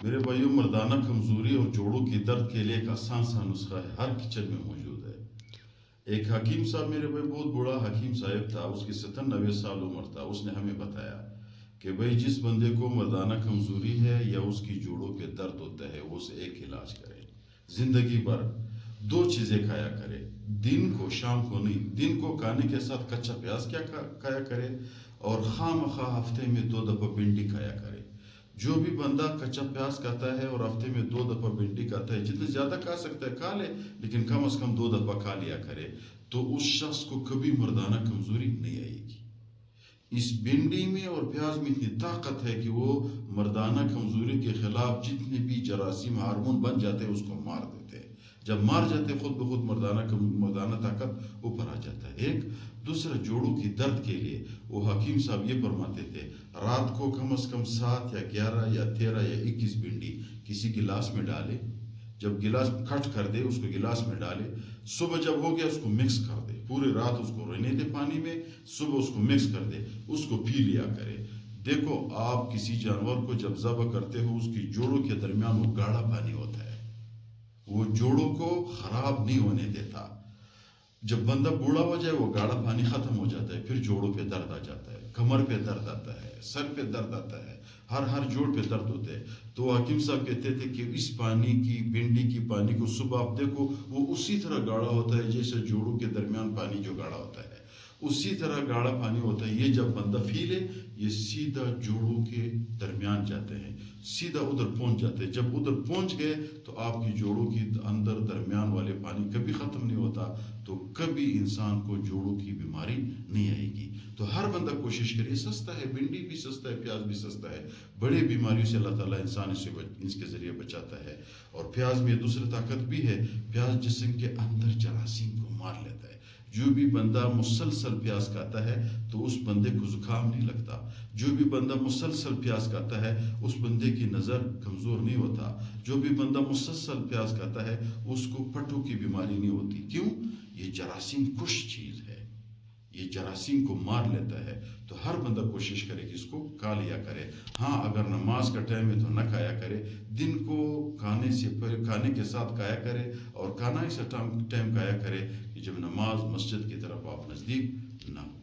میرے بھائیوں، مردانہ کمزوری اور جوڑوں کے درد کے لیے ایک آسان سا نسخہ ہے، ہر کچن میں موجود ہے۔ ایک حکیم صاحب، میرے بھائی بہت بڑا حکیم صاحب تھا، اس کی 97 سال عمر تھا۔ اس نے ہمیں بتایا کہ بھائی جس بندے کو مردانہ کمزوری ہے یا اس کی جوڑوں پہ درد ہوتا ہے، وہ اسے ایک علاج کرے، زندگی بھر 2 چیزیں کھایا کرے، دن کو شام کو نہیں، دن کو کھانے کے ساتھ کچا پیاز کیا کھایا کرے، اور خواہ مخواہ ہفتے میں 2 دفعہ بھنڈی کھایا کرے۔ جو بھی بندہ کچا پیاز کھاتا ہے اور ہفتے میں 2 دفعہ بھنڈی کھاتا ہے، جتنے زیادہ کھا سکتا ہے کھا لے، لیکن کم از کم 2 دفعہ کھا لیا کرے، تو اس شخص کو کبھی مردانہ کمزوری نہیں آئے گی۔ اس بھنڈی میں اور پیاز میں اتنی طاقت ہے کہ وہ مردانہ کمزوری کے خلاف جتنے بھی جراثیم ہارمون بن جاتے ہیں اس کو مار دیتے ہیں۔ جب مار جاتے خود بخود مردانہ طاقت اوپر آ جاتا ہے۔ ایک دوسرا، جوڑوں کی درد کے لیے وہ حکیم صاحب یہ فرماتے تھے، رات کو کم از کم 7 یا 11 یا 13 یا 21 بھنڈی کسی گلاس میں ڈالے، جب گلاس کھٹ کر دے اس کو گلاس میں ڈالے، صبح جب ہو گیا اس کو مکس کر دے، پورے رات اس کو رہنے دے پانی میں، صبح اس کو مکس کر دے، اس کو پی لیا کرے۔ دیکھو، آپ کسی جانور کو جب ذبح کرتے ہو، اس کی جوڑوں کے درمیان وہ گاڑھا پانی ہوتا ہے، وہ جوڑوں کو خراب نہیں ہونے دیتا۔ جب بندہ بوڑھا ہو جائے وہ گاڑھا پانی ختم ہو جاتا ہے، پھر جوڑوں پہ درد آ جاتا ہے، کمر پہ درد آتا ہے، سر پہ درد آتا ہے، ہر جوڑ پہ درد ہوتے ہیں۔ تو حکیم صاحب کہتے تھے کہ اس پانی کی، بھنڈی کی پانی کو صبح آپ دیکھو، وہ اسی طرح گاڑھا ہوتا ہے جیسے جوڑوں کے درمیان پانی جو گاڑھا ہوتا ہے، اسی طرح گاڑھا پانی ہوتا ہے۔ یہ جب بندہ پی لے، یہ سیدھا جوڑوں کے درمیان جاتے ہیں، سیدھا ادھر پہنچ جاتے ہیں۔ جب ادھر پہنچ گئے تو آپ کی جوڑوں کی اندر درمیان والے پانی کبھی ختم نہیں ہوتا، تو کبھی انسان کو جوڑوں کی بیماری نہیں آئے گی۔ تو ہر بندہ کوشش کرے، سستا ہے، بھنڈی بھی سستا ہے، پیاز بھی سستا ہے، بڑے بیماریوں سے اللہ تعالیٰ انسان اس کے ذریعے بچاتا ہے۔ اور پیاز میں دوسری طاقت بھی ہے، پیاز جسم کے اندر جراثیم کو مار لیتا ہے۔ جو بھی بندہ مسلسل پیاز کھاتا ہے تو اس بندے کو زکام نہیں لگتا، جو بھی بندہ مسلسل پیاز کھاتا ہے اس بندے کی نظر کمزور نہیں ہوتا، جو بھی بندہ مسلسل پیاز کھاتا ہے اس کو پٹھوں کی بیماری نہیں ہوتی۔ کیوں؟ یہ جراثیم کش چیز ہے، یہ جراثیم کو مار لیتا ہے۔ تو ہر بندہ کوشش کرے کہ اس کو کھا لیا کرے۔ ہاں، اگر نماز کا ٹائم ہے تو نہ کھایا کرے، دن کو کھانے سے پہلے، کھانے کے ساتھ کھایا کرے، اور کھانا ایسا ٹائم کھایا کرے کہ جب نماز مسجد کی طرف آپ نزدیک نہ ہو۔